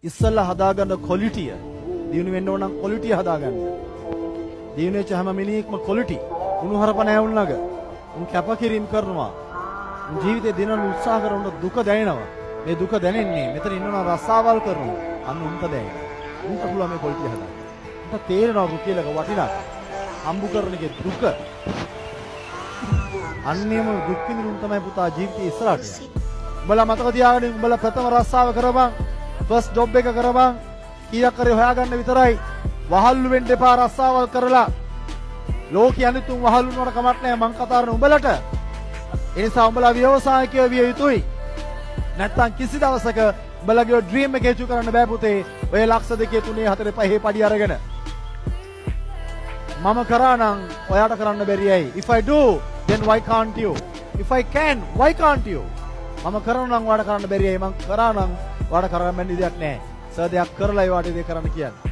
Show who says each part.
Speaker 1: ඉස්සල්ලා හදාගන්න ක්වොලිටිය දිනු වෙන්න ඕන නම් ක්වොලිටිය හදාගන්න. දිනු වෙච්ච හැම මිනිහෙක්ම ක්වොලිටි. උණුහරප නැවුල්නග. උන් කැපකිරීම කරනවා. උන් ජීවිතේ දිනන උත්සාහ කරන දුක දැනෙනවා. මේ දුක දැනෙන්නේ මෙතන ඉන්නවා රස්සාවල් කරනවා. අන්න උන්ට දැනෙනවා. උන්ට පුළුවන් මේ ක්වොලිටිය හදාගන්න. උන්ට තේරෙනවා රුපියලක වටිනාකම. හම්බු කරන එකේ දුක. අන්නේම දුක් විඳිනුම් තමයි පුතා ජීවිතේ ඉස්සරහට යන්නේ. උඹලා මතක තියාගන්න උඹලා ප්‍රථම රස්සාව කරපන්. ෆස්ට් ජොබ් එක කරපන්. කීයක් කරේ හොයාගන්න විතරයි. වහල්ලු වෙන්න එපා රස්සාවල් කරලා. ලෝකෙ අනිත් උන් වහල්ලු වුණාට කමක් නැහැ මං කතා කරන උඹලට. ඒ නිසා උඹලා ව්‍යවසායකයෝ විය යුතුයි. නැත්තම් කිසි දවසක උඹලගේ ඩ්‍රීම් එක ඇචීව් කරන්න බෑ පුතේ. ඔය ලක්ෂ 2 3 4 5 පඩි අරගෙන. මම කරා නම් ඔයාට කරන්න බැරියයි. If I do then why can't you? If I can why can't you? මම කරනවා නම් ඔයාට කරන්න බැරියයි. මං කරා නම් ඔයාට කරන්න බැරි දෙයක් නැහැ. සර් දෙයක් කරලා ඒ වාට දෙයක් කරන්න කියන්නේ.